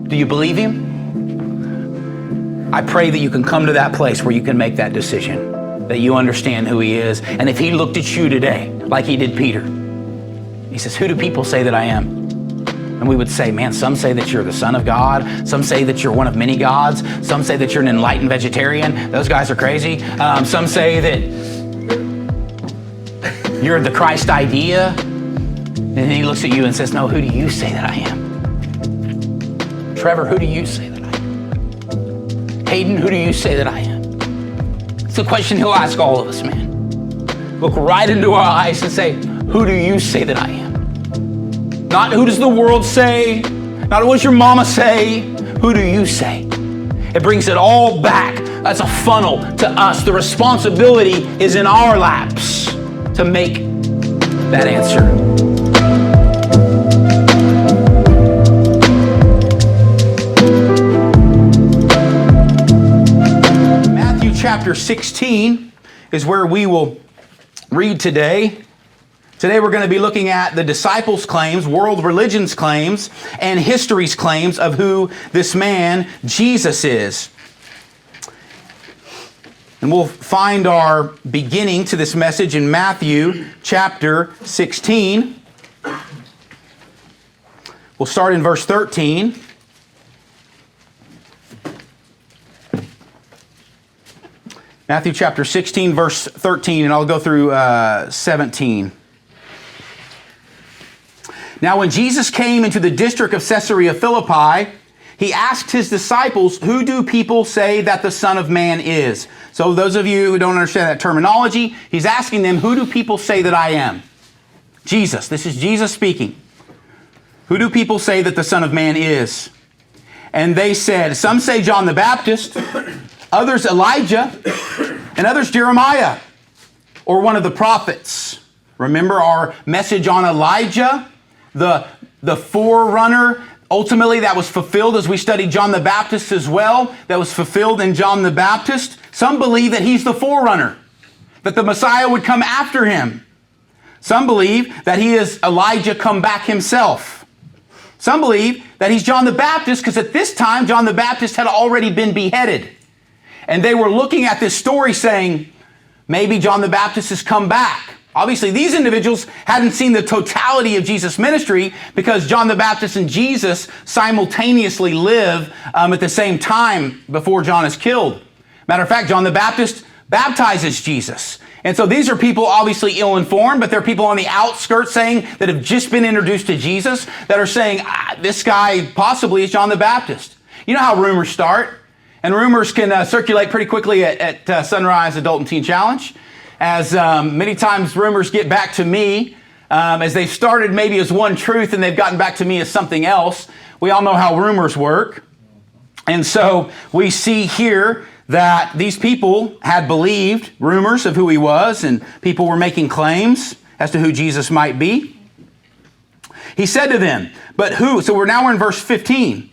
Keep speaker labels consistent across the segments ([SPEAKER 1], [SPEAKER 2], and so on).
[SPEAKER 1] Do you believe him? I pray that you can come to that place where you can make that decision, that you understand who he is. And if he looked at you today, like he did Peter, he says, who do people say that I am? And we would say, man, some say that you're the Son of God. Some say that you're one of many gods. Some say that you're an enlightened vegetarian. Those guys are crazy. Some say that you're the Christ idea. And then he looks at you and says, no, who do you say that I am? Trevor, who do you say that I am? Hayden, who do you say that I am? It's a question he'll ask all of us, man. Look right into our eyes and say, who do you say that I am? Not who does the world say, not what does your mama say, who do you say? It brings it all back as a funnel to us. The responsibility is in our laps to make that answer. Matthew chapter 16 is where we will read today. Today we're going to be looking at the disciples' claims, world religion's claims, and history's claims of who this man, Jesus, is. And we'll find our beginning to this message in Matthew chapter 16. We'll start in verse 13. Matthew chapter 16, verse 13, and I'll go through 17. Now, when Jesus came into the district of Caesarea Philippi, he asked his disciples, who do people say that the Son of Man is? So those of you who don't understand that terminology, he's asking them, who do people say that I am? Jesus. This is Jesus speaking. Who do people say that the Son of Man is? And they said, some say John the Baptist, others Elijah, and others Jeremiah, or one of the prophets. Remember our message on Elijah? The forerunner, ultimately that was fulfilled as we studied John the Baptist as well. That was fulfilled in John the Baptist. Some believe that he's the forerunner, that the Messiah would come after him. Some believe that he is Elijah come back himself. Some believe that he's John the Baptist because at this time John the Baptist had already been beheaded. And they were looking at this story saying, maybe John the Baptist has come back. Obviously, these individuals hadn't seen the totality of Jesus' ministry because John the Baptist and Jesus simultaneously live at the same time before John is killed. Matter of fact, John the Baptist baptizes Jesus. And so these are people obviously ill-informed, but they're people on the outskirts saying that have just been introduced to Jesus that are saying, this guy possibly is John the Baptist. You know how rumors start? And rumors can circulate pretty quickly at Sonrise Adult and Teen Challenge. As many times rumors get back to me, as they've started maybe as one truth and they've gotten back to me as something else. We all know how rumors work. And so we see here that these people had believed rumors of who he was, and people were making claims as to who Jesus might be. He said to them, but who? So we're in verse 15.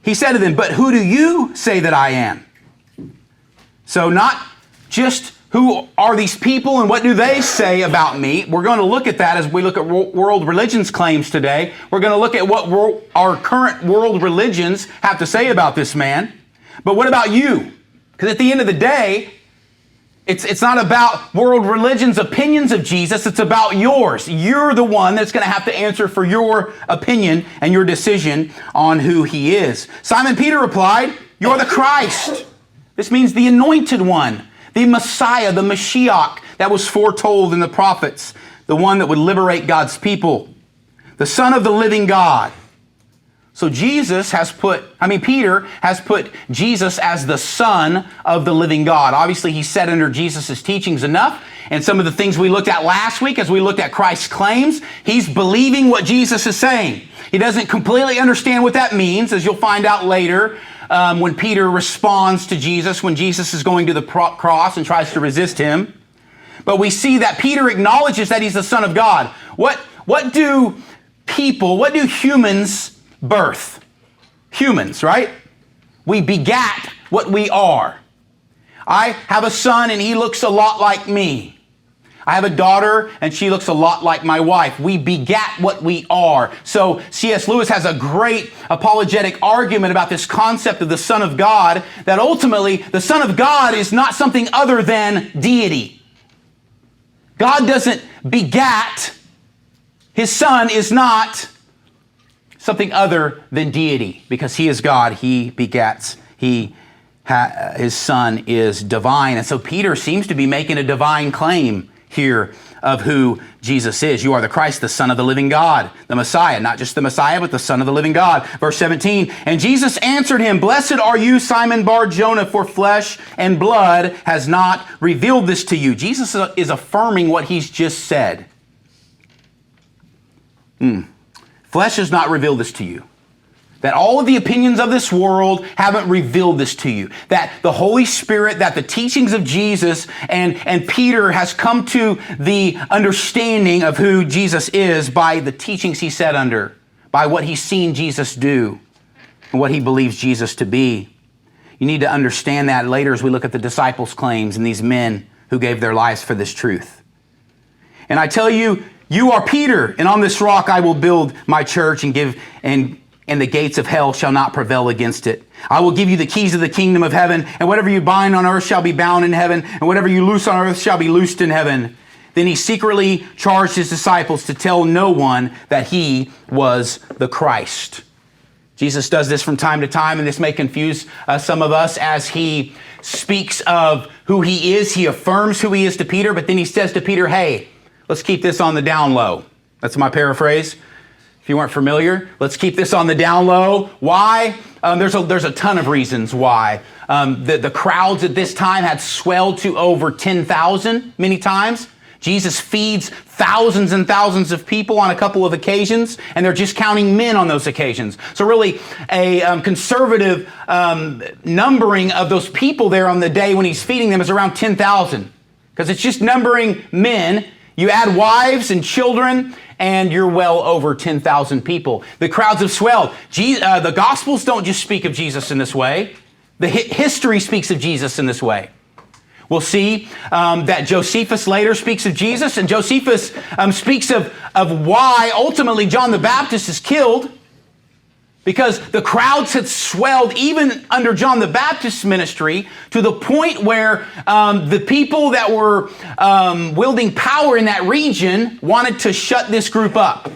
[SPEAKER 1] He said to them, but who do you say that I am? So not just who are these people and what do they say about me? We're going to look at that as we look at world religions claims today. We're going to look at what our current world religions have to say about this man. But what about you? Because at the end of the day, it's not about world religion's opinions of Jesus. It's about yours. You're the one that's going to have to answer for your opinion and your decision on who he is. Simon Peter replied, you're the Christ. This means the anointed one. The Messiah, the Mashiach that was foretold in the prophets, the one that would liberate God's people, the Son of the living God. So Peter has put Jesus as the Son of the living God. Obviously, he said under Jesus' teachings enough. And some of the things we looked at last week as we looked at Christ's claims, he's believing what Jesus is saying. He doesn't completely understand what that means, as you'll find out later. When Peter responds to Jesus, when Jesus is going to the cross and tries to resist him. But we see that Peter acknowledges that he's the Son of God. What do humans birth? Humans, right? We begat what we are. I have a son and he looks a lot like me. I have a daughter, and she looks a lot like my wife. We begat what we are. So C.S. Lewis has a great apologetic argument about this concept of the Son of God, that ultimately the Son of God is not something other than deity. God doesn't begat. His Son is not something other than deity, because He is God. He begats. His Son is divine. And so Peter seems to be making a divine claim here of who Jesus is. You are the Christ, the Son of the living God, the Messiah, not just the Messiah, but the Son of the living God. Verse 17, and Jesus answered him, blessed are you, Simon Bar-Jonah, for flesh and blood has not revealed this to you. Jesus is affirming what he's just said. Flesh has not revealed this to you. That all of the opinions of this world haven't revealed this to you. That the Holy Spirit, that the teachings of Jesus and Peter has come to the understanding of who Jesus is by the teachings he sat under, by what he's seen Jesus do, and what he believes Jesus to be. You need to understand that later as we look at the disciples' claims and these men who gave their lives for this truth. And I tell you, you are Peter, and on this rock I will build my church and the gates of hell shall not prevail against it. I will give you the keys of the kingdom of heaven, and whatever you bind on earth shall be bound in heaven, and whatever you loose on earth shall be loosed in heaven. Then he secretly charged his disciples to tell no one that he was the Christ. Jesus does this from time to time, and this may confuse some of us as he speaks of who he is. He affirms who he is to Peter, but then he says to Peter, hey, let's keep this on the down low. That's my paraphrase. If you weren't familiar, let's keep this on the down low. Why? There's a ton of reasons why. The crowds at this time had swelled to over 10,000 many times. Jesus feeds thousands and thousands of people on a couple of occasions, and they're just counting men on those occasions. So really, a conservative numbering of those people there on the day when he's feeding them is around 10,000, because it's just numbering men. You add wives and children, and you're well over 10,000 people. The crowds have swelled. The Gospels don't just speak of Jesus in this way. The history speaks of Jesus in this way. We'll see that Josephus later speaks of Jesus, and Josephus speaks of why ultimately John the Baptist is killed, because the crowds had swelled even under John the Baptist's ministry to the point where the people that were wielding power in that region wanted to shut this group up.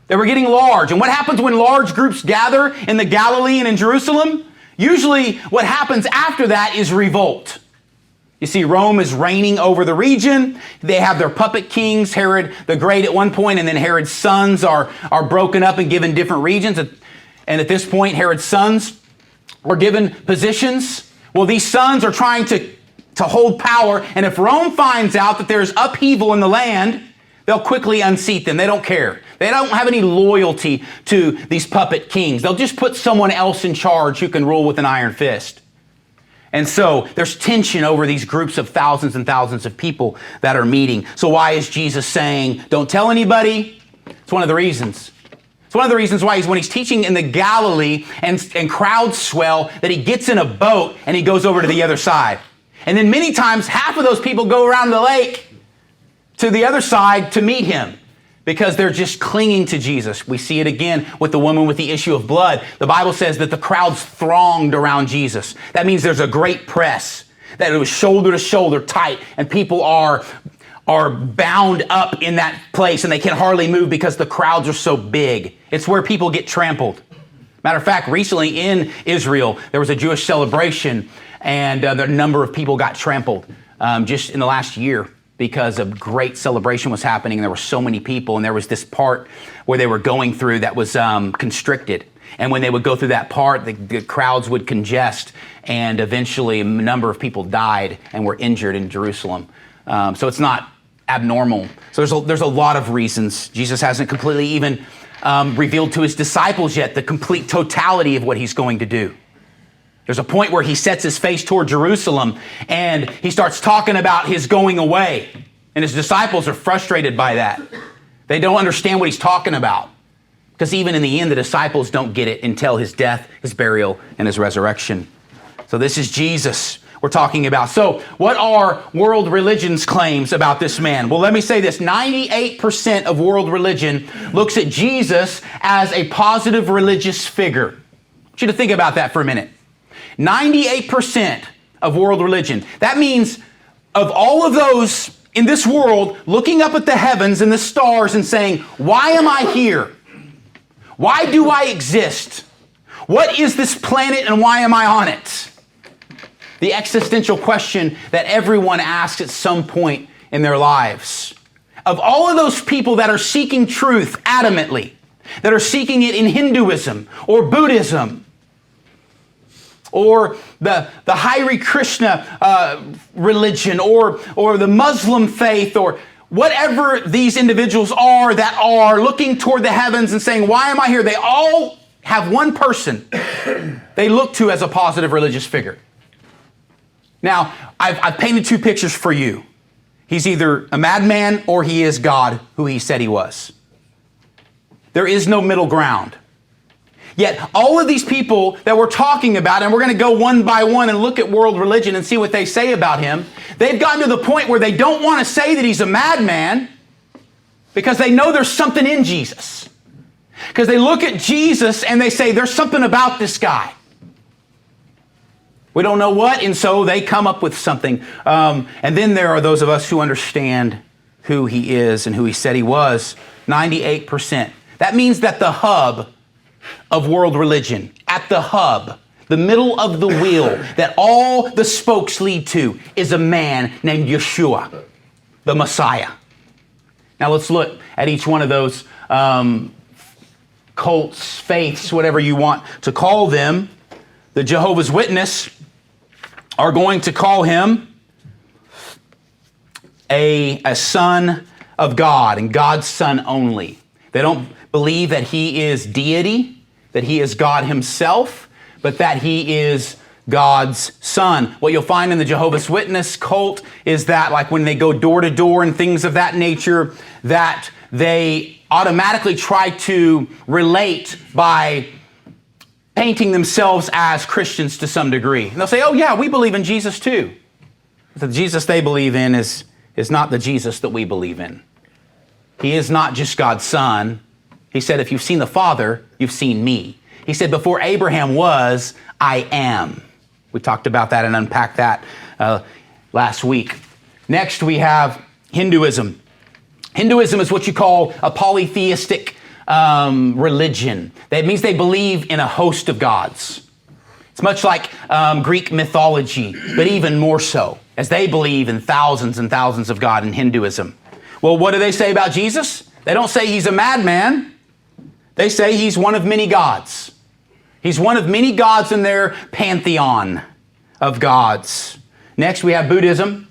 [SPEAKER 1] They were getting large. And what happens when large groups gather in the Galilee and in Jerusalem? Usually what happens after that is revolt. You see, Rome is reigning over the region. They have their puppet kings, Herod the Great at one point, and then Herod's sons are broken up and given different regions. And at this point, Herod's sons were given positions. Well, these sons are trying to hold power, and if Rome finds out that there's upheaval in the land, they'll quickly unseat them. They don't care. They don't have any loyalty to these puppet kings. They'll just put someone else in charge who can rule with an iron fist. And so there's tension over these groups of thousands and thousands of people that are meeting. So why is Jesus saying, don't tell anybody? It's one of the reasons. It's one of the reasons why when he's teaching in the Galilee and crowds swell, that he gets in a boat and he goes over to the other side. And then many times, half of those people go around the lake to the other side to meet him because they're just clinging to Jesus. We see it again with the woman with the issue of blood. The Bible says that the crowds thronged around Jesus. That means there's a great press, that it was shoulder to shoulder tight, and people are bound up in that place and they can hardly move because the crowds are so big. It's where people get trampled. Matter of fact, recently in Israel, there was a Jewish celebration and the number of people got trampled just in the last year because a great celebration was happening and there were so many people, and there was this part where they were going through that was constricted. And when they would go through that part, the crowds would congest, and eventually a number of people died and were injured in Jerusalem. So it's not abnormal. So there's a lot of reasons. Jesus hasn't completely even revealed to his disciples yet the complete totality of what he's going to do. There's a point where he sets his face toward Jerusalem and he starts talking about his going away. And his disciples are frustrated by that. They don't understand what he's talking about. Because even in the end, the disciples don't get it until his death, his burial, and his resurrection. So this is Jesus. we're talking about. So what are world religion's claims about this man? Well, let me say this. 98% of world religion looks at Jesus as a positive religious figure. I want you to think about that for a minute. 98% of world religion. That means of all of those in this world looking up at the heavens and the stars and saying, why am I here? Why do I exist? What is this planet and why am I on it? The existential question that everyone asks at some point in their lives. Of all of those people that are seeking truth adamantly, that are seeking it in Hinduism or Buddhism, or the Hare Krishna religion, or the Muslim faith, or whatever these individuals are that are looking toward the heavens and saying, why am I here? They all have one person they look to as a positive religious figure. Now, I've painted two pictures for you. He's either a madman or he is God, who he said he was. There is no middle ground. Yet all of these people that we're talking about, and we're going to go one by one and look at world religion and see what they say about him, they've gotten to the point where they don't want to say that he's a madman because they know there's something in Jesus. Because they look at Jesus and they say, there's something about this guy. We don't know what, and so they come up with something. And then there are those of us who understand who he is and who he said he was. 98%. That means that the hub of world religion, at the hub, the middle of the wheel that all the spokes lead to, is a man named Yeshua, the Messiah. Now let's look at each one of those cults, faiths, whatever you want to call them. The Jehovah's Witness are going to call him a son of God and God's son only. They don't believe that he is deity, that he is God himself, but that he is God's son. What you'll find in the Jehovah's Witness cult is that, like when they go door to door and things of that nature, that they automatically try to relate by painting themselves as Christians to some degree. And they'll say, oh yeah, we believe in Jesus too. But the Jesus they believe in is not the Jesus that we believe in. He is not just God's son. He said, if you've seen the Father, you've seen me. He said, before Abraham was, I am. We talked about that and unpacked that last week. Next, we have Hinduism. Hinduism is what you call a polytheistic religion. That means they believe in a host of gods. It's much like Greek mythology, but even more so, as they believe in thousands and thousands of God in Hinduism. Well, what do they say about Jesus? They don't say he's a madman. They say he's one of many gods. He's one of many gods in their pantheon of gods. Next, we have Buddhism.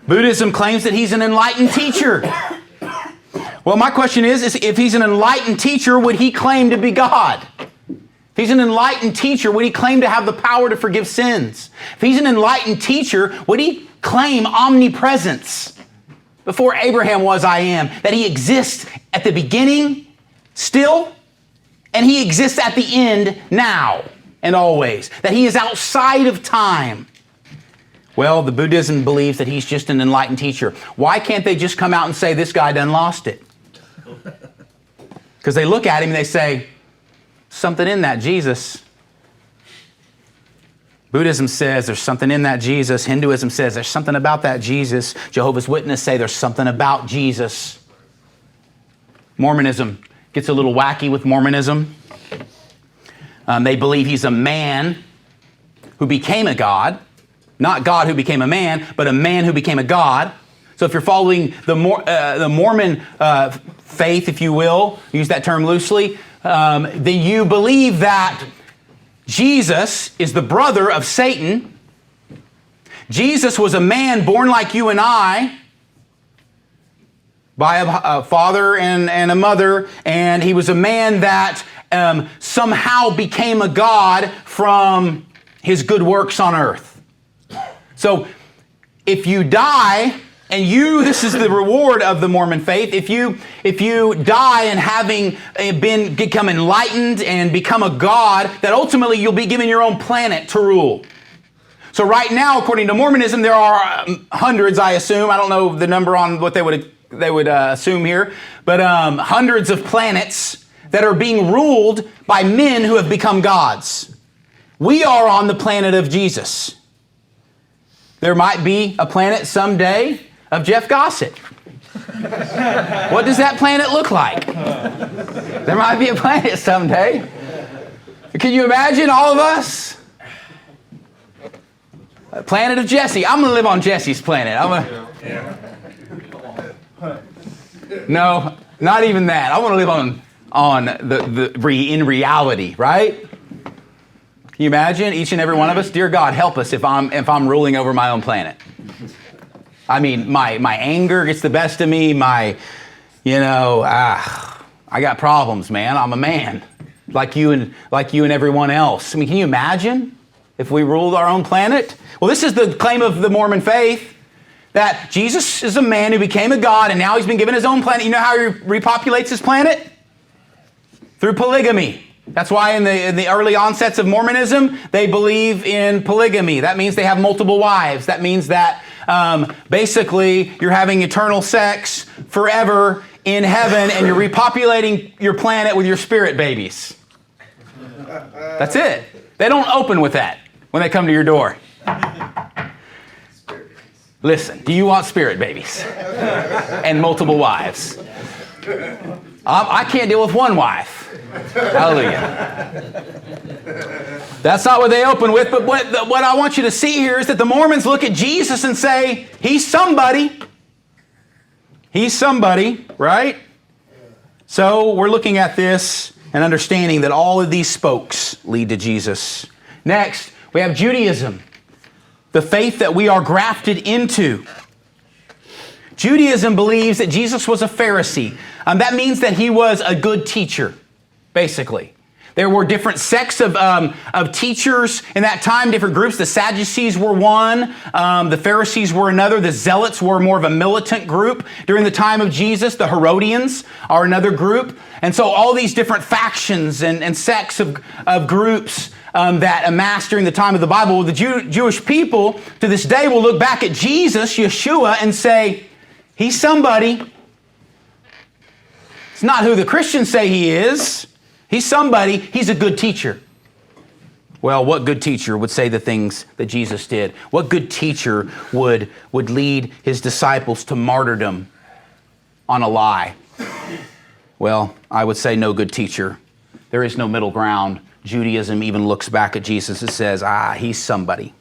[SPEAKER 1] Buddhism claims that he's an enlightened teacher. Well, my question is if he's an enlightened teacher, would he claim to be God? If he's an enlightened teacher, would he claim to have the power to forgive sins? If he's an enlightened teacher, would he claim omnipresence? Before Abraham was, I am. That he exists at the beginning still, and he exists at the end now and always. That he is outside of time. Well, the Buddhism believes that he's just an enlightened teacher. Why can't they just come out and say this guy done lost it? Because they look at him and they say, something in that Jesus. Buddhism says there's something in that Jesus. Hinduism says there's something about that Jesus. Jehovah's Witnesses say there's something about Jesus. Mormonism gets a little wacky with Mormonism. They believe he's a man who became a god. Not God who became a man, but a man who became a god. So if you're following the Mormon faith, if you will, use that term loosely, then you believe that Jesus is the brother of Satan. Jesus was a man born like you and I by a father and a mother, and he was a man that somehow became a god from his good works on earth. So if you die, and this is the reward of the Mormon faith, if you die and having become enlightened and become a god, that ultimately you'll be given your own planet to rule. So right now, according to Mormonism, there are hundreds, I assume. I don't know the number on what they would assume here, but hundreds of planets that are being ruled by men who have become gods. We are on the planet of Jesus. There might be a planet someday of Jeff Gossett. What does that planet look like? There might be a planet someday. Can you imagine all of us? A planet of Jesse. I'm going to live on Jesse's planet. No, not even that. I want to live in reality, right? Can you imagine each and every one of us? Dear God, help us if I'm ruling over my own planet. I mean, my anger gets the best of me. I got problems, man. I'm a man, like you and everyone else. I mean, can you imagine if we ruled our own planet? Well, this is the claim of the Mormon faith, that Jesus is a man who became a god, and now he's been given his own planet. You know how he repopulates his planet? Through polygamy. That's why in the early onsets of Mormonism, they believe in polygamy. That means they have multiple wives. That means that basically you're having eternal sex forever in heaven, and you're repopulating your planet with your spirit babies. That's it. They don't open with that when they come to your door. Listen, do you want spirit babies and multiple wives? I can't deal with one wife. Hallelujah. That's not what they open with, but what I want you to see here is that the Mormons look at Jesus and say, he's somebody. He's somebody, right? So we're looking at this and understanding that all of these spokes lead to Jesus. Next, we have Judaism, the faith that we are grafted into. Judaism believes that Jesus was a Pharisee. That means that he was a good teacher, basically. There were different sects of teachers in that time, different groups. The Sadducees were one. The Pharisees were another. The Zealots were more of a militant group. During the time of Jesus, the Herodians are another group. And so all these different factions and sects of groups that amassed during the time of the Bible, the Jewish people to this day will look back at Jesus, Yeshua, and say, he's somebody. It's not who the Christians say he is. He's somebody. He's a good teacher. Well, what good teacher would say the things that Jesus did? What good teacher would lead his disciples to martyrdom on a lie? Well, I would say no good teacher. There is no middle ground. Judaism even looks back at Jesus and says, he's somebody.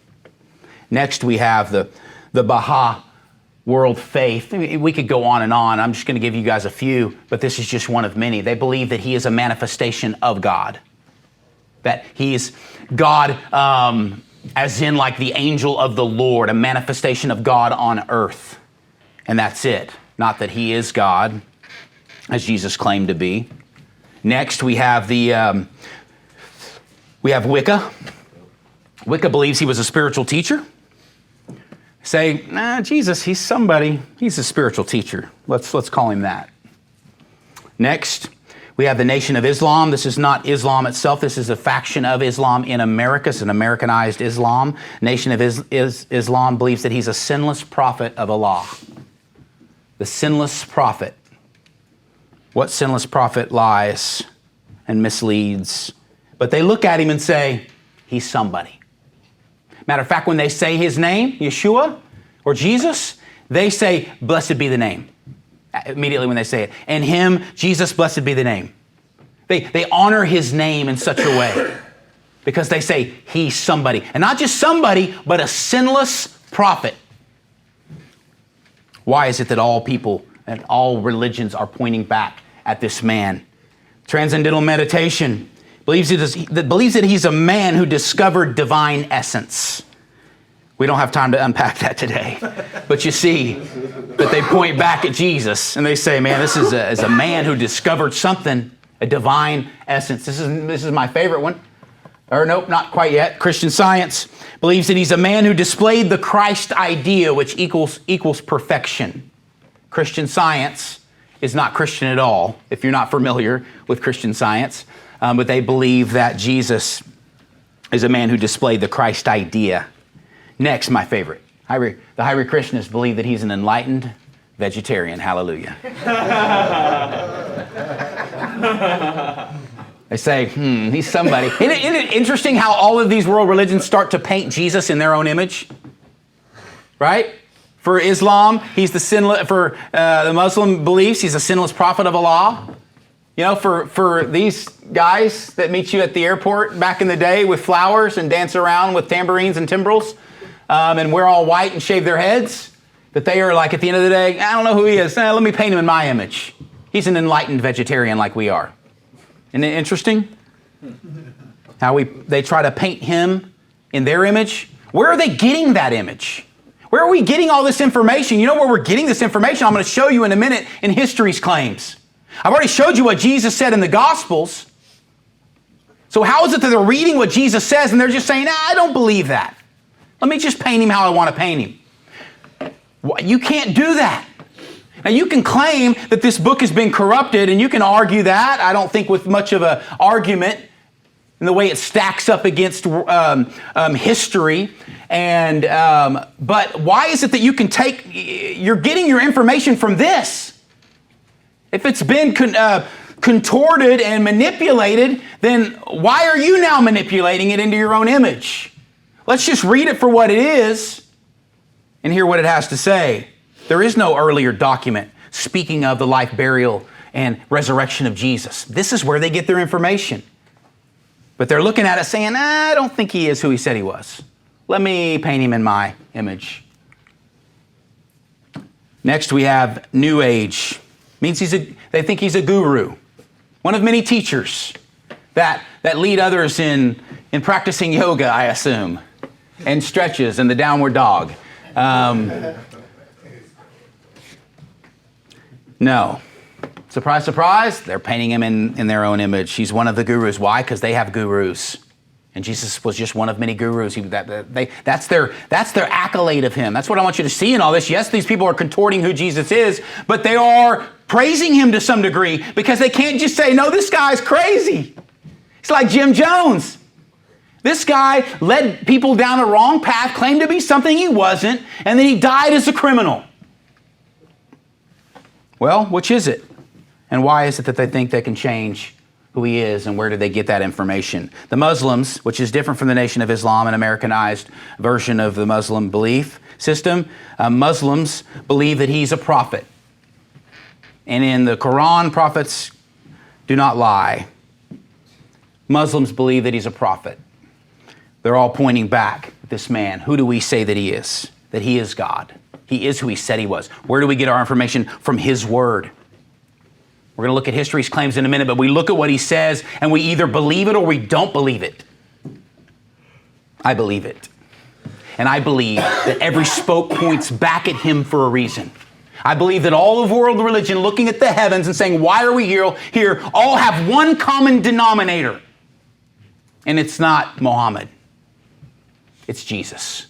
[SPEAKER 1] Next, we have the Baha'i world faith. We could go on and on. I'm just going to give you guys a few, but this is just one of many. They believe that he is a manifestation of God. That he is God, as in like the angel of the Lord, a manifestation of God on earth. And that's it. Not that he is God, as Jesus claimed to be. Next, we have Wicca. Wicca believes he was a spiritual teacher. Say, Jesus, he's somebody. He's a spiritual teacher. Let's call him that. Next, we have the Nation of Islam. This is not Islam itself. This is a faction of Islam in America. It's an Americanized Islam. Nation of Islam believes that he's a sinless prophet of Allah. The sinless prophet. What sinless prophet lies and misleads? But they look at him and say, he's somebody. Matter of fact, when they say his name, Yeshua or Jesus, they say, blessed be the name. Immediately when they say it. And him, Jesus, blessed be the name. They honor his name in such a way because they say he's somebody. And not just somebody, but a sinless prophet. Why is it that all people and all religions are pointing back at this man? Transcendental meditation believes that he's a man who discovered divine essence. We don't have time to unpack that today. But you see that they point back at Jesus and they say, man, this is a man who discovered something, a divine essence. This is my favorite one. Or nope, not quite yet. Christian Science believes that he's a man who displayed the Christ idea, which equals perfection. Christian Science is not Christian at all, if you're not familiar with Christian Science. But they believe that Jesus is a man who displayed the Christ idea. Next, my favorite. The Hare Krishnas believe that he's an enlightened vegetarian. Hallelujah. They say, he's somebody. Isn't it interesting how all of these world religions start to paint Jesus in their own image? Right? For Islam, he's the sinless. For the Muslim beliefs, he's a sinless prophet of Allah. You know, for these guys that meet you at the airport back in the day with flowers and dance around with tambourines and timbrels, and wear all white and shave their heads, that they are like, at the end of the day, I don't know who he is. Let me paint him in my image. He's an enlightened vegetarian like we are. Isn't it interesting? How they try to paint him in their image. Where are they getting that image? Where are we getting all this information? You know where we're getting this information? I'm going to show you in a minute in history's claims. I've already showed you what Jesus said in the Gospels. So how is it that they're reading what Jesus says and they're just saying, I don't believe that. Let me just paint him how I want to paint him. You can't do that. Now you can claim that this book has been corrupted and you can argue that. I don't think with much of an argument in the way it stacks up against history. But why is it that you're getting your information from this? If it's been contorted and manipulated, then why are you now manipulating it into your own image? Let's just read it for what it is and hear what it has to say. There is no earlier document speaking of the life, burial, and resurrection of Jesus. This is where they get their information. But they're looking at it saying, I don't think he is who he said he was. Let me paint him in my image. Next we have New Age. Means they think he's a guru. One of many teachers that lead others in practicing yoga, I assume, and stretches and the downward dog. No. Surprise, surprise, they're painting him in their own image. He's one of the gurus. Why? Because they have gurus. And Jesus was just one of many gurus. That's their accolade of him. That's what I want you to see in all this. Yes, these people are contorting who Jesus is, but they are praising him to some degree because they can't just say, no, this guy's crazy. It's like Jim Jones. This guy led people down a wrong path, claimed to be something he wasn't, and then he died as a criminal. Well, which is it? And why is it that they think they can change who he is, and where did they get that information? The Muslims, which is different from the Nation of Islam, an Americanized version of the Muslim belief system, Muslims believe that he's a prophet. And in the Quran, prophets do not lie. Muslims believe that he's a prophet. They're all pointing back at this man. Who do we say that he is? That he is God. He is who he said he was. Where do we get our information? From his word. We're going to look at history's claims in a minute, but we look at what he says and we either believe it or we don't believe it. I believe it. And I believe that every spoke points back at him for a reason. I believe that all of world religion looking at the heavens and saying, why are we here, all have one common denominator. And it's not Muhammad. It's Jesus.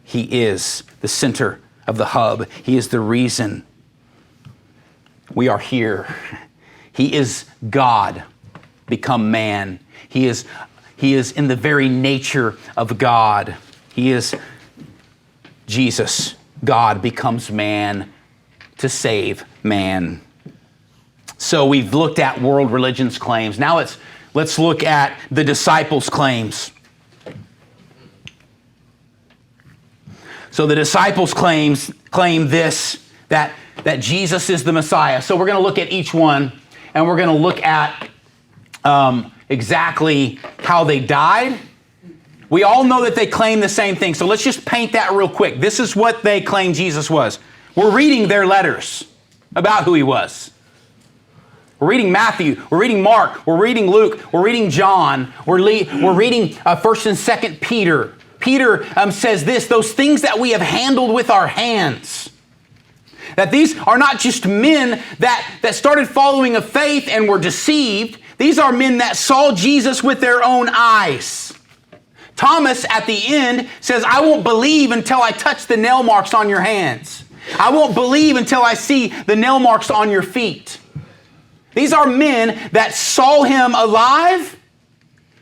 [SPEAKER 1] He is the center of the hub. He is the reason we are here. He is God become man. He is in the very nature of God. He is Jesus. God becomes man to save man. So we've looked at world religion's claims. Now let's look at the disciples' claims. So the disciples claim this, that Jesus is the Messiah. So we're going to look at each one, and we're going to look at exactly how they died. We all know that they claim the same thing, so let's just paint that real quick. This is what they claim Jesus was. We're reading their letters about who he was. We're reading Matthew, we're reading Mark, we're reading Luke, we're reading John, we're reading 1st and 2nd Peter. Peter says this, those things that we have handled with our hands. That these are not just men that started following a faith and were deceived. These are men that saw Jesus with their own eyes. Thomas at the end says, I won't believe until I touch the nail marks on your hands. I won't believe until I see the nail marks on your feet. These are men that saw him alive,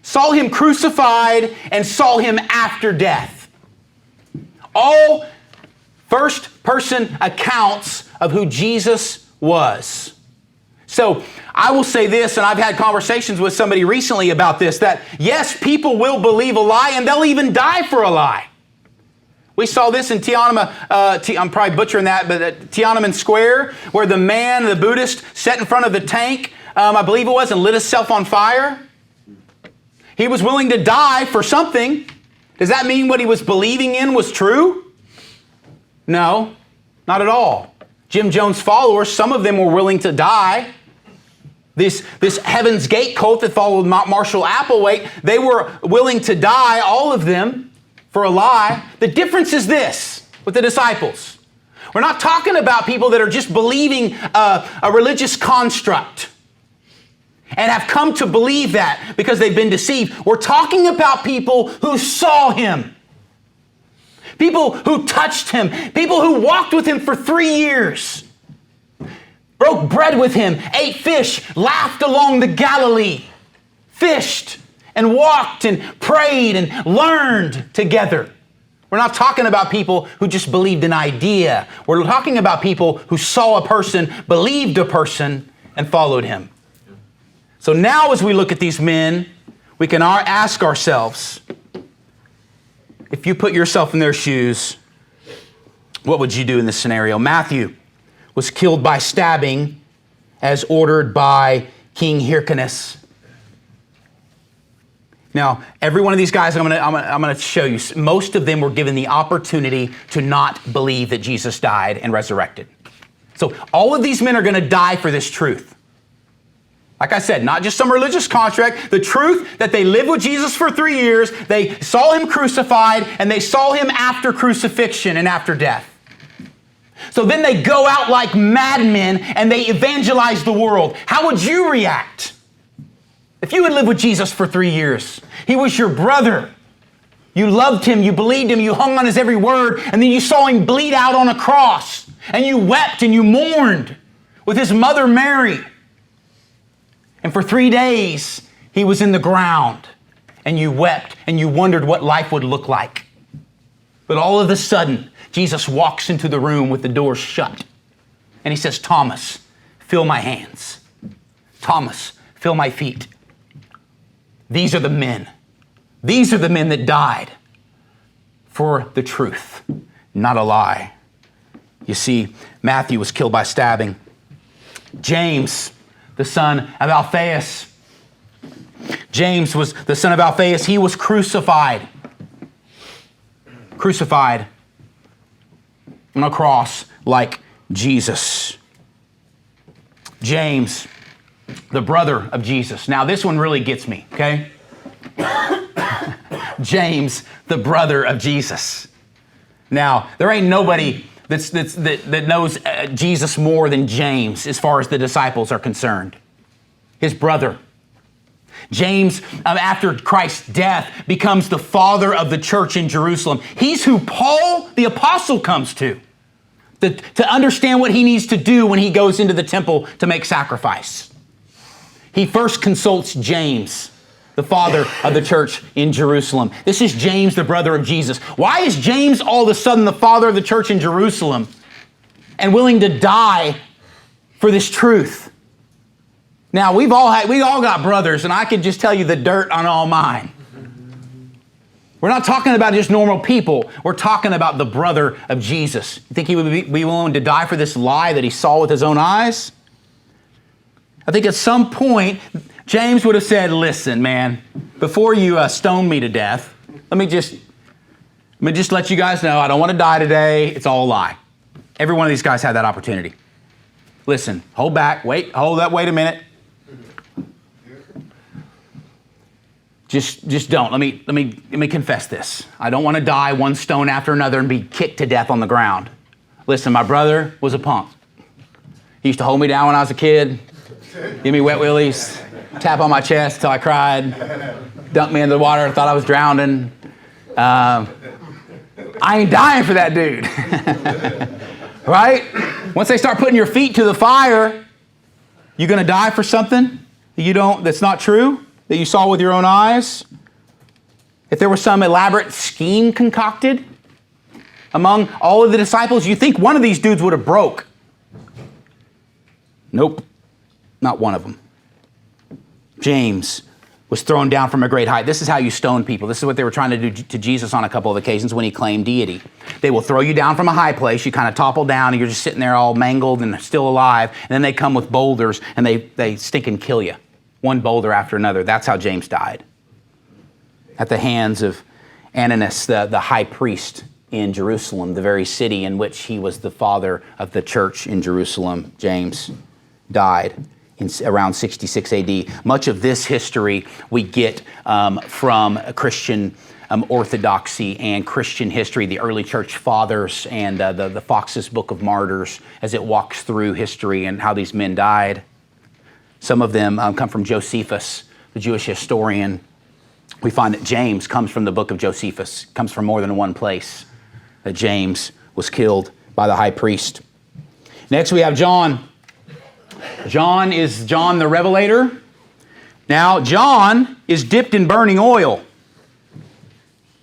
[SPEAKER 1] saw him crucified, and saw him after death. All first-person accounts of who Jesus was. So I will say this, and I've had conversations with somebody recently about this, that yes, people will believe a lie and they'll even die for a lie. We saw this in Tiananmen, I'm probably butchering that, but at Tiananmen Square, where the man, the Buddhist, sat in front of the tank, I believe it was, and lit himself on fire. He was willing to die for something. Does that mean what he was believing in was true? No, not at all. Jim Jones' followers, some of them were willing to die. This Heaven's Gate cult that followed Marshall Applewhite, they were willing to die, all of them, for a lie. The difference is this with the disciples. We're not talking about people that are just believing a religious construct and have come to believe that because they've been deceived. We're talking about people who saw him, people who touched him, people who walked with him for 3 years, broke bread with him, ate fish, laughed along the Galilee, fished, and walked and prayed and learned together. We're not talking about people who just believed an idea. We're talking about people who saw a person, believed a person, and followed him. So now as we look at these men, we can ask ourselves, if you put yourself in their shoes, what would you do in this scenario? Matthew was killed by stabbing as ordered by King Hyrcanus. Now, every one of these guys I'm going to show you, most of them were given the opportunity to not believe that Jesus died and resurrected. So all of these men are going to die for this truth. Like I said, not just some religious construct, the truth that they lived with Jesus for 3 years, they saw him crucified, and they saw him after crucifixion and after death. So then they go out like madmen and they evangelize the world. How would you react? If you had lived with Jesus for 3 years, he was your brother. You loved him, you believed him, you hung on his every word, and then you saw him bleed out on a cross, and you wept and you mourned with his mother Mary. And for 3 days, he was in the ground, and you wept and you wondered what life would look like. But all of a sudden, Jesus walks into the room with the doors shut, and he says, Thomas, feel my hands. Thomas, feel my feet. These are the men. These are the men that died for the truth, not a lie. You see, Matthew was killed by stabbing. James, the son of Alphaeus. James was the son of Alphaeus. He was crucified. Crucified on a cross like Jesus. James, the brother of Jesus. Now this one really gets me, okay? James, the brother of Jesus. Now, there ain't nobody that knows Jesus more than James as far as the disciples are concerned. His brother. James, after Christ's death, becomes the father of the church in Jerusalem. He's who Paul, the apostle, comes to understand what he needs to do when he goes into the temple to make sacrifice. He first consults James, the father of the church in Jerusalem. This is James, the brother of Jesus. Why is James all of a sudden the father of the church in Jerusalem and willing to die for this truth? Now, we all got brothers, and I could just tell you the dirt on all mine. We're not talking about just normal people. We're talking about the brother of Jesus. You think he would be willing to die for this lie that he saw with his own eyes? I think at some point, James would have said, listen, man, before you stone me to death, let me just let you guys know I don't want to die today. It's all a lie. Every one of these guys had that opportunity. Listen, hold back, hold up, wait a minute. Just don't. Let me confess this. I don't want to die one stone after another and be kicked to death on the ground. Listen, my brother was a punk. He used to hold me down when I was a kid, give me wet willies, tap on my chest till I cried, dunk me in the water, thought I was drowning. I ain't dying for that dude. Right? Once they start putting your feet to the fire, you gonna die for something that's not true, that you saw with your own eyes? If there was some elaborate scheme concocted, among all of the disciples? You think one of these dudes would have broke. Nope, not one of them. James was thrown down from a great height. This is how you stone people. This is what they were trying to do to Jesus on a couple of occasions when he claimed deity. They will throw you down from a high place. You kind of topple down and you're just sitting there all mangled and still alive. And then they come with boulders and they stink and kill you. One boulder after another. That's how James died. At the hands of Ananias, the high priest in Jerusalem, the very city in which he was the father of the church in Jerusalem. James died in around 66 AD. Much of this history we get from Christian orthodoxy and Christian history, the early church fathers and the Fox's Book of Martyrs, as it walks through history and how these men died. Some of them come from Josephus, the Jewish historian. We find that James comes from the book of Josephus, comes from more than one place, that James was killed by the high priest. Next we have John. John is John the Revelator. Now, John is dipped in burning oil.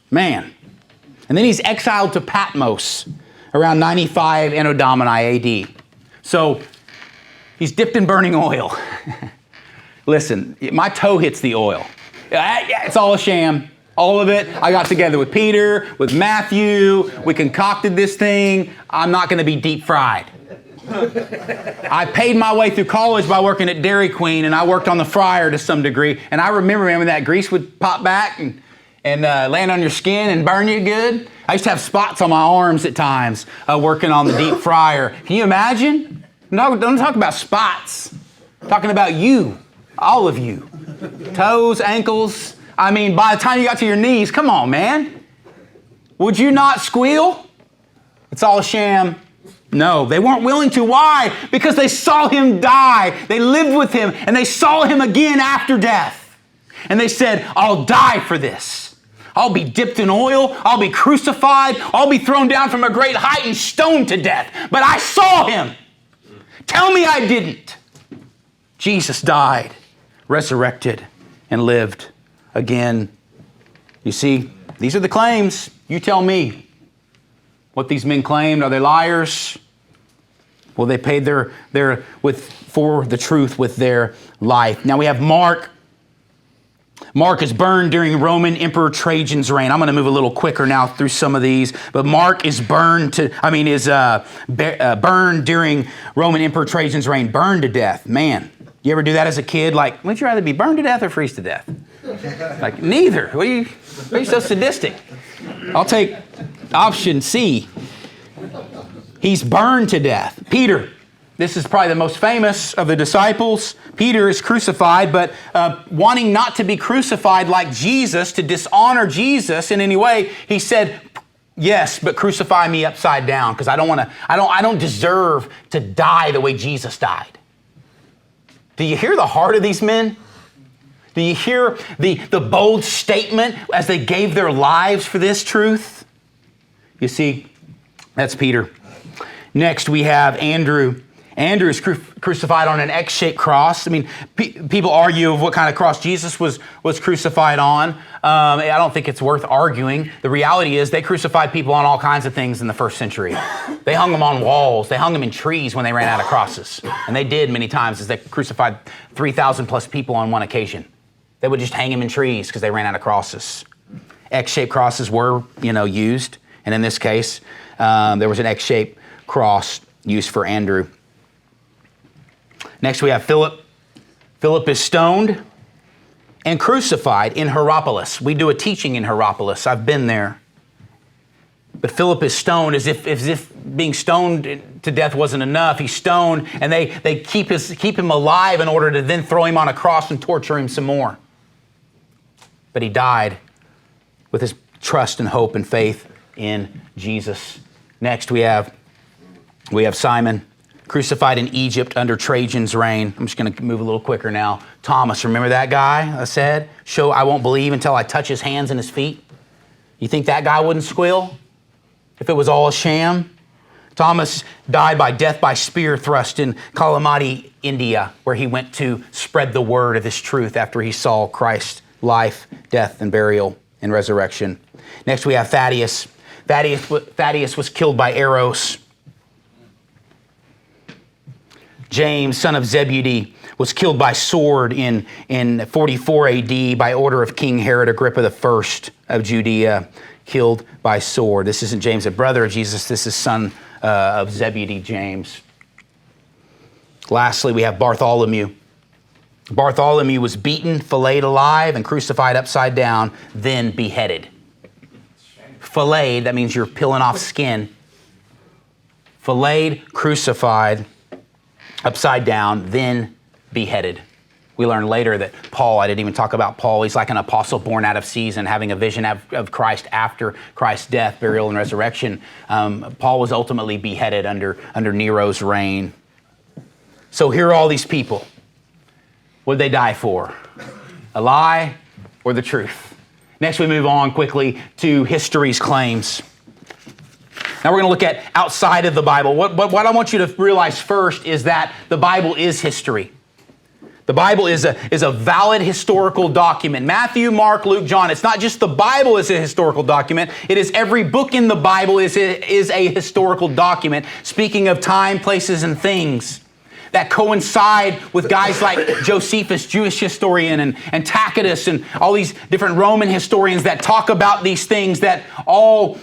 [SPEAKER 1] Man. And then he's exiled to Patmos around 95 Anno Domini AD. So, he's dipped in burning oil. Listen, my toe hits the oil. It's all a sham. All of it. I got together with Peter, with Matthew. We concocted this thing. I'm not going to be deep fried. I paid my way through college by working at Dairy Queen, and I worked on the fryer to some degree. And I remember, man, when that grease would pop back and land on your skin and burn you good. I used to have spots on my arms at times working on the deep fryer. Can you imagine? No, don't talk about spots. I'm talking about you, all of you. Toes, ankles. I mean, by the time you got to your knees, come on, man. Would you not squeal? It's all a sham. No, they weren't willing to. Why? Because they saw him die. They lived with him, and they saw him again after death. And they said, I'll die for this. I'll be dipped in oil. I'll be crucified. I'll be thrown down from a great height and stoned to death. But I saw him. Tell me I didn't. Jesus died, resurrected, and lived again. You see, these are the claims. You tell me what these men claimed. Are they liars? Well, they paid for the truth with their life. Now we have Mark. Mark is burned during Roman Emperor Trajan's reign. I'm going to move a little quicker now through some of these. But Mark is burned during Roman Emperor Trajan's reign, burned to death. Man, you ever do that as a kid? Like, would you rather be burned to death or freeze to death? Like, neither. Why are you so sadistic? I'll take option C. He's burned to death. Peter, this is probably the most famous of the disciples. Peter is crucified, but wanting not to be crucified like Jesus, to dishonor Jesus in any way, he said, yes, but crucify me upside down, because I don't deserve to die the way Jesus died. Do you hear the heart of these men? Do you hear the bold statement as they gave their lives for this truth? You see, that's Peter. Next, we have Andrew. Andrew is crucified on an X-shaped cross. I mean, people argue of what kind of cross Jesus was crucified on. I don't think it's worth arguing. The reality is they crucified people on all kinds of things in the first century. They hung them on walls. They hung them in trees when they ran out of crosses. And they did many times, as they crucified 3,000 plus people on one occasion. They would just hang them in trees because they ran out of crosses. X-shaped crosses were, used. And in this case, there was an X-shaped cross used for Andrew. Next, we have Philip. Philip is stoned and crucified in Hierapolis. We do a teaching in Hierapolis. I've been there. But Philip is stoned as if being stoned to death wasn't enough. He's stoned, and they keep him alive in order to then throw him on a cross and torture him some more. But he died with his trust and hope and faith in Jesus. Next, we have Simon, crucified in Egypt under Trajan's reign. I'm just going to move a little quicker now. Thomas, remember that guy I said? I won't believe until I touch his hands and his feet. You think that guy wouldn't squeal if it was all a sham? Thomas died by death by spear thrust in Kalamati, India, where he went to spread the word of this truth after he saw Christ's life, death, and burial and resurrection. Next, we have Thaddeus. Thaddeus was killed by arrows. James, son of Zebedee, was killed by sword in 44 AD by order of King Herod Agrippa I of Judea, killed by sword. This isn't James, a brother of Jesus. This is son of Zebedee, James. Lastly, we have Bartholomew. Bartholomew was beaten, filleted alive, and crucified upside down, then beheaded. Filleted, that means you're peeling off skin. Filleted, crucified, upside down, then beheaded. We learn later that Paul, I didn't even talk about Paul, he's like an apostle born out of season, having a vision of Christ after Christ's death, burial, and resurrection. Paul was ultimately beheaded under Nero's reign. So here are all these people. What did they die for? A lie or the truth? Next, we move on quickly to history's claims. Now we're going to look at outside of the Bible. What I want you to realize first is that the Bible is history. The Bible is a valid historical document. Matthew, Mark, Luke, John. It's not just the Bible is a historical document. It is every book in the Bible is a historical document, speaking of time, places, and things that coincide with guys like Josephus, Jewish historian, and Tacitus, and all these different Roman historians that talk about these things that all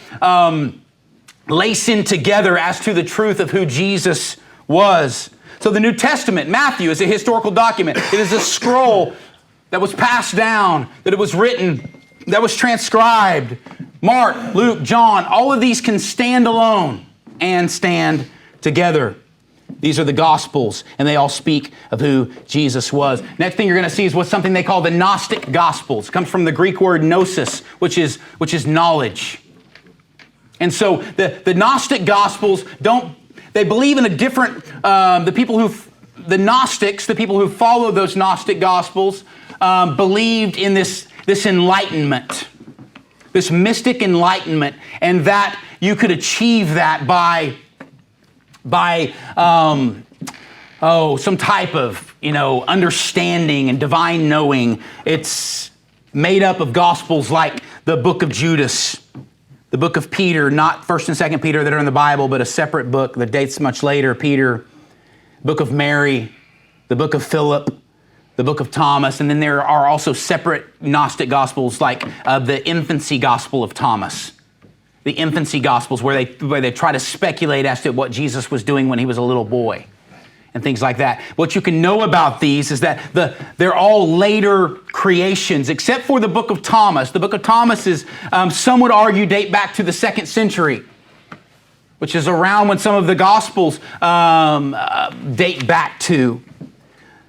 [SPEAKER 1] lace in together as to the truth of who Jesus was. So the New Testament, Matthew, is a historical document. It is a scroll that was passed down, that it was written, that was transcribed. Mark, Luke, John, all of these can stand alone and stand together. These are the Gospels, and they all speak of who Jesus was. Next thing you're going to see is what's something they call the Gnostic Gospels. It comes from the Greek word gnosis, which is knowledge. And so the Gnostic Gospels they believe in a different, the Gnostics, the people who follow those Gnostic Gospels, believed in this enlightenment, this mystic enlightenment, and that you could achieve that by some type of, understanding and divine knowing. It's made up of Gospels like the book of Judas, the book of Peter, not 1st and 2nd Peter that are in the Bible, but a separate book that dates much later, Peter, book of Mary, the book of Philip, the book of Thomas, and then there are also separate Gnostic Gospels like the infancy Gospel of Thomas. The infancy Gospels where they try to speculate as to what Jesus was doing when he was a little boy and things like that. What you can know about these is that they're all later creations, except for the book of Thomas. The book of Thomas is, some would argue, date back to the 2nd century, which is around when some of the Gospels date back to.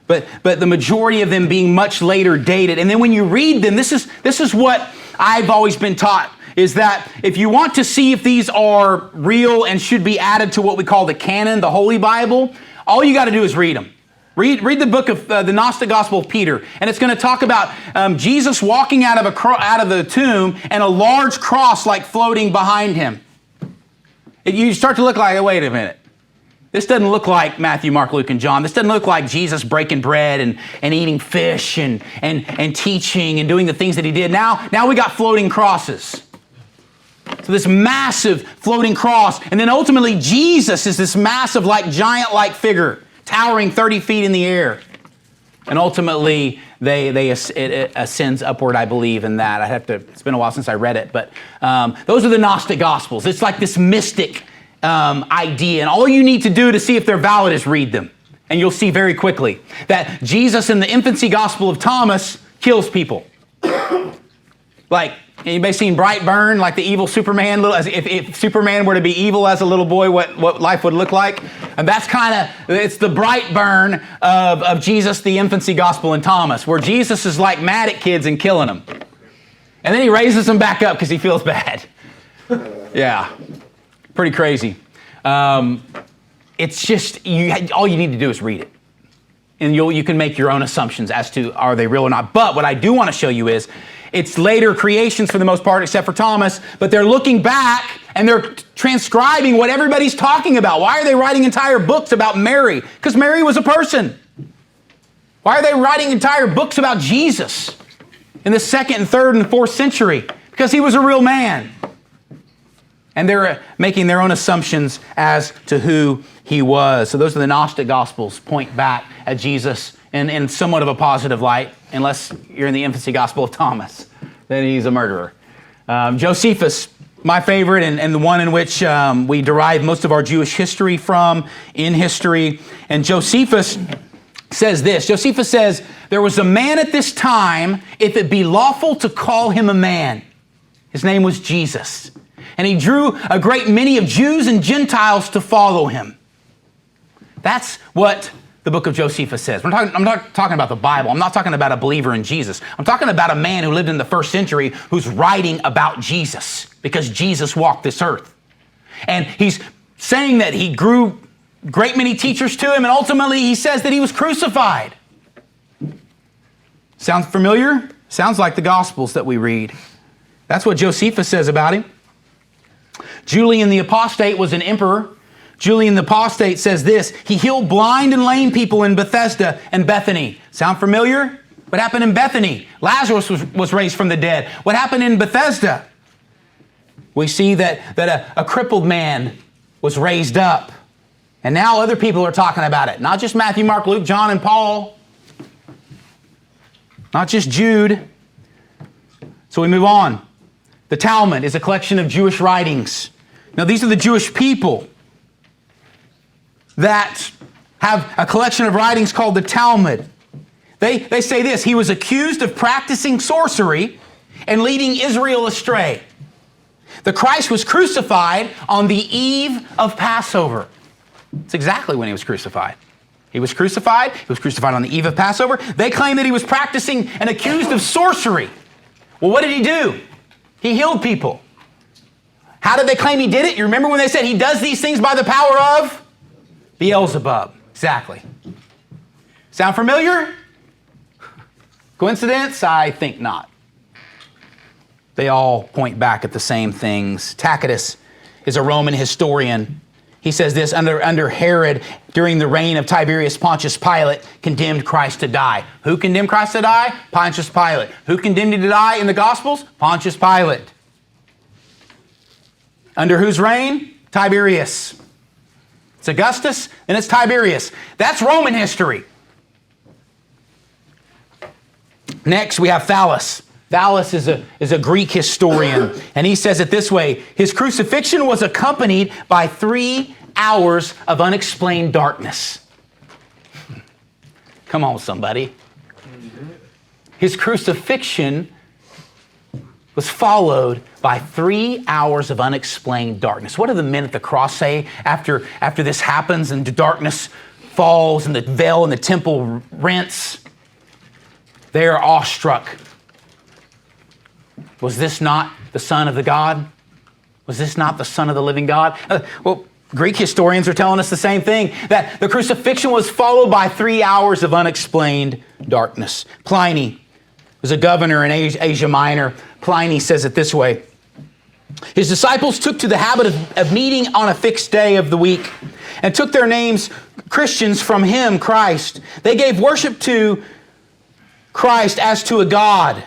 [SPEAKER 1] But the majority of them being much later dated. And then when you read them, this is what I've always been taught, is that if you want to see if these are real and should be added to what we call the canon, the Holy Bible, all you got to do is read them. Read the book of the Gnostic Gospel of Peter, and it's going to talk about Jesus walking out of the tomb and a large cross like floating behind him. You start to look like, wait a minute. This doesn't look like Matthew, Mark, Luke, and John. This doesn't look like Jesus breaking bread and eating fish and teaching and doing the things that he did. Now we got floating crosses. So this massive floating cross, and then ultimately Jesus is this massive, giant-like figure, towering 30 feet in the air. And ultimately, it ascends upward, I believe, in that. It's been a while since I read it, but those are the Gnostic Gospels. It's like this mystic idea, and all you need to do to see if they're valid is read them. And you'll see very quickly that Jesus in the infancy Gospel of Thomas kills people. Like, anybody seen Brightburn, like the evil Superman? If Superman were to be evil as a little boy, what life would look like? And that's it's the Brightburn of Jesus, the infancy Gospel in Thomas, where Jesus is like mad at kids and killing them. And then he raises them back up because he feels bad. Yeah, pretty crazy. It's just, all you need to do is read it. And you can make your own assumptions as to are they real or not. But what I do want to show you is, it's later creations for the most part, except for Thomas, but they're looking back and they're transcribing what everybody's talking about. Why are they writing entire books about Mary? Because Mary was a person. Why are they writing entire books about Jesus in the 2nd and 3rd and 4th century? Because he was a real man. And they're making their own assumptions as to who he was. So those are the Gnostic Gospels, point back at Jesus in somewhat of a positive light, unless you're in the infancy Gospel of Thomas. Then he's a murderer. Josephus, my favorite, and the one in which we derive most of our Jewish history from in history. And Josephus says this. Josephus says, there was a man at this time, if it be lawful to call him a man. His name was Jesus. And he drew a great many of Jews and Gentiles to follow him. That's what the book of Josephus says. I'm not talking about the Bible. I'm not talking about a believer in Jesus. I'm talking about a man who lived in the first century who's writing about Jesus because Jesus walked this earth. And he's saying that he grew a great many teachers to him, and ultimately he says that he was crucified. Sounds familiar? Sounds like the Gospels that we read. That's what Josephus says about him. Julian the Apostate was an emperor. Julian the Apostate says this, he healed blind and lame people in Bethesda and Bethany. Sound familiar? What happened in Bethany? Lazarus was raised from the dead. What happened in Bethesda? We see that a crippled man was raised up. And now other people are talking about it. Not just Matthew, Mark, Luke, John, and Paul. Not just Jude. So we move on. The Talmud is a collection of Jewish writings. Now these are the Jewish people that have a collection of writings called the Talmud. They say this, he was accused of practicing sorcery and leading Israel astray. The Christ was crucified on the eve of Passover. It's exactly when he was crucified. He was crucified on the eve of Passover. They claim that he was practicing and accused of sorcery. Well, what did he do? He healed people. How did they claim he did it? You remember when they said he does these things by the power of Beelzebub. Exactly. Sound familiar? Coincidence? I think not. They all point back at the same things. Tacitus is a Roman historian. He says this, under Herod, during the reign of Tiberius, Pontius Pilate condemned Christ to die. Who condemned Christ to die? Pontius Pilate. Who condemned him to die in the Gospels? Pontius Pilate. Under whose reign? Tiberius. It's Augustus, and it's Tiberius. That's Roman history. Next, we have Thallus. Thallus is a Greek historian, and he says it this way, his crucifixion was accompanied by 3 hours of unexplained darkness. Come on, somebody. His crucifixion was followed by 3 hours of unexplained darkness. What do the men at the cross say after this happens and the darkness falls and the veil in the temple rents? They are awestruck. Was this not the Son of the God? Was this not the Son of the living God? Well, Greek historians are telling us the same thing, that the crucifixion was followed by 3 hours of unexplained darkness. Pliny was a governor in Asia Minor. Pliny says it this way. His disciples took to the habit of meeting on a fixed day of the week and took their names, Christians, from him, Christ. They gave worship to Christ as to a God.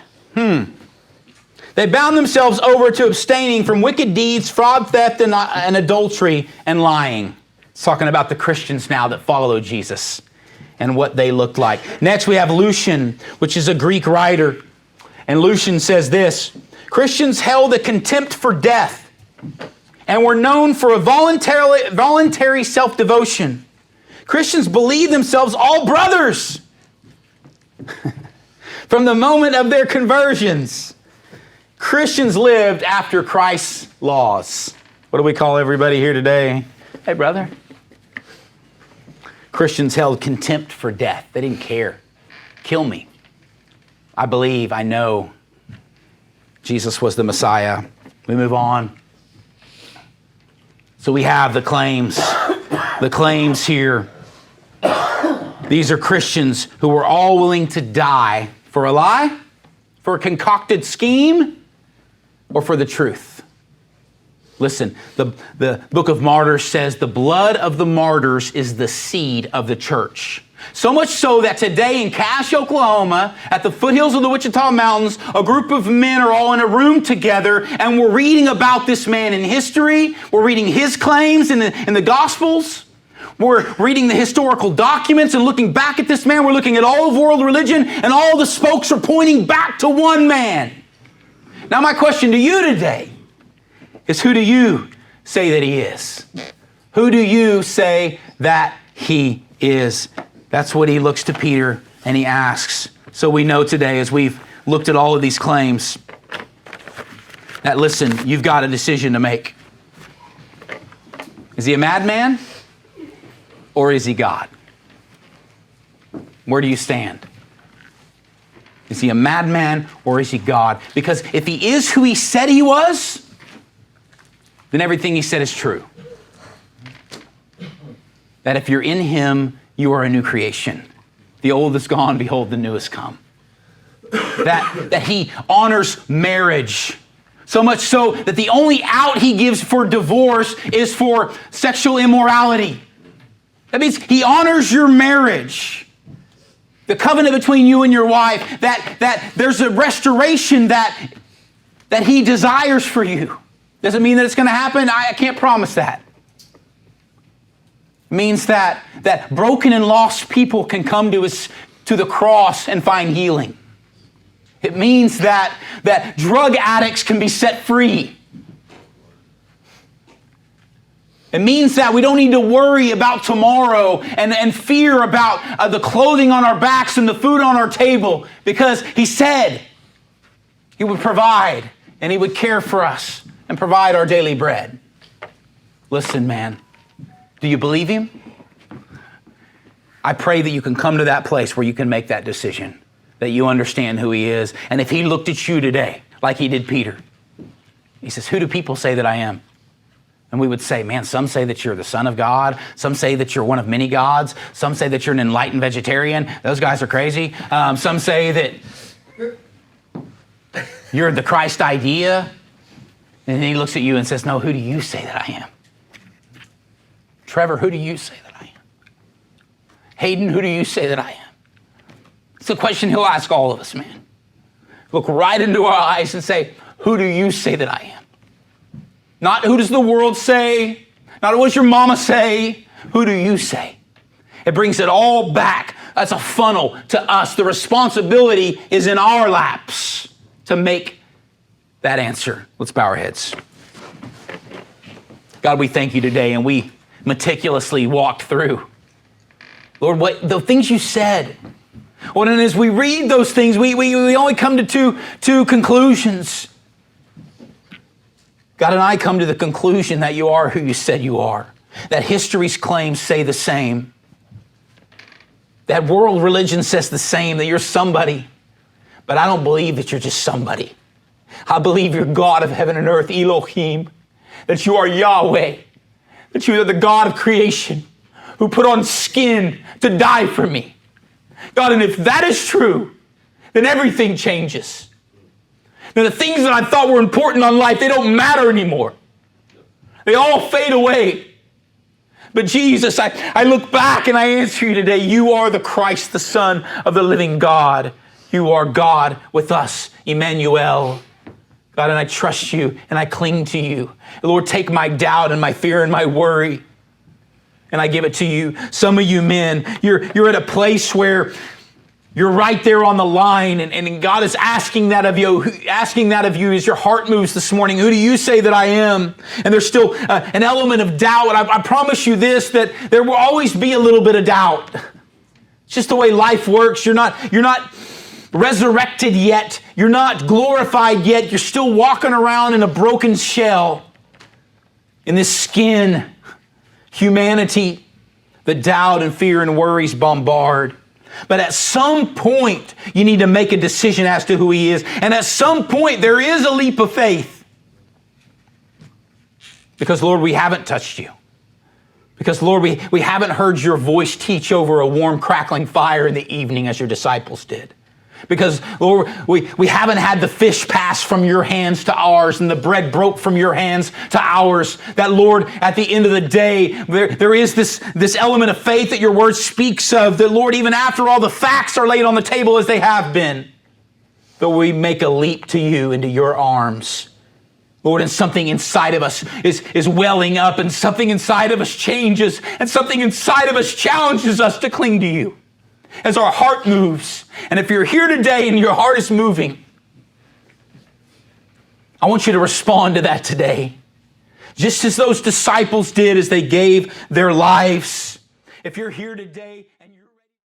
[SPEAKER 1] They bound themselves over to abstaining from wicked deeds, fraud, theft, and adultery, and lying. It's talking about the Christians now that follow Jesus and what they looked like. Next, we have Lucian, which is a Greek writer. And Lucian says this, Christians held a contempt for death and were known for a voluntary self-devotion. Christians believed themselves all brothers from the moment of their conversions. Christians lived after Christ's laws. What do we call everybody here today? Hey, brother. Christians held contempt for death. They didn't care. Kill me. I believe, I know Jesus was the Messiah. We move on. So we have the claims here. These are Christians who were all willing to die for a lie, for a concocted scheme, or for the truth. Listen, the book of Martyrs says the blood of the martyrs is the seed of the church. So much so that today in Cache, Oklahoma, at the foothills of the Wichita Mountains, a group of men are all in a room together, and we're reading about this man in history. We're reading his claims in the Gospels. We're reading the historical documents and looking back at this man. We're looking at all of world religion, and all the spokes are pointing back to one man. Now my question to you today is, who do you say that he is? Who do you say that he is? That's what he looks to Peter and he asks. So we know today, as we've looked at all of these claims, that listen, you've got a decision to make. Is he a madman or is he God? Where do you stand? Is he a madman or is he God? Because if he is who he said he was, then everything he said is true. That if you're in him, you are a new creation. The old is gone, behold, the new has come. That he honors marriage. So much so that the only out he gives for divorce is for sexual immorality. That means he honors your marriage. The covenant between you and your wife, that there's a restoration that he desires for you. Doesn't mean that it's going to happen. I can't promise that. It means that broken and lost people can come to the cross and find healing. It means that drug addicts can be set free. It means that we don't need to worry about tomorrow and fear about the clothing on our backs and the food on our table, because he said he would provide and he would care for us and provide our daily bread. Listen, man, do you believe him? I pray that you can come to that place where you can make that decision, that you understand who he is. And if he looked at you today like he did Peter, he says, who do people say that I am? And we would say, man, some say that you're the Son of God. Some say that you're one of many gods. Some say that you're an enlightened vegetarian. Those guys are crazy. Some say that you're the Christ idea. And then he looks at you and says, no, who do you say that I am? Trevor, who do you say that I am? Hayden, who do you say that I am? It's a question he'll ask all of us, man. Look right into our eyes and say, who do you say that I am? Not who does the world say, not what does your mama say, who do you say? It brings it all back. That's a funnel to us. The responsibility is in our laps to make that answer. Let's bow our heads. God, we thank you today, and we meticulously walked through, Lord, what the things you said. Well, and as we read those things, we only come to two conclusions. God, and I come to the conclusion that you are who you said you are, that history's claims say the same, that world religion says the same, that you're somebody, but I don't believe that you're just somebody. I believe you're God of heaven and earth, Elohim, that you are Yahweh, that you are the God of creation who put on skin to die for me. God, and if that is true, then everything changes. Now, the things that I thought were important on life, they don't matter anymore. They all fade away. But Jesus, I look back and I answer you today. You are the Christ, the Son of the living God. You are God with us, Emmanuel. God, and I trust you and I cling to you. Lord, take my doubt and my fear and my worry, and I give it to you. Some of you men, you're at a place where you're right there on the line, and God is asking that of you as your heart moves this morning. Who do you say that I am? And there's still an element of doubt. And I promise you this, that there will always be a little bit of doubt. It's just the way life works. You're not resurrected yet. You're not glorified yet. You're still walking around in a broken shell, in this skin. Humanity, the doubt and fear and worries bombard. But at some point, you need to make a decision as to who he is. And at some point, there is a leap of faith. Because, Lord, we haven't touched you. Because, Lord, we haven't heard your voice teach over a warm, crackling fire in the evening as your disciples did. Because, Lord, we haven't had the fish pass from your hands to ours and the bread broke from your hands to ours. That, Lord, at the end of the day, there is this element of faith that your word speaks of, that, Lord, even after all the facts are laid on the table as they have been, that we make a leap to you into your arms. Lord, and something inside of us is welling up, and something inside of us changes, and something inside of us challenges us to cling to you as our heart moves. And if you're here today and your heart is moving, I want you to respond to that today. Just as those disciples did as they gave their lives. If you're here today and you're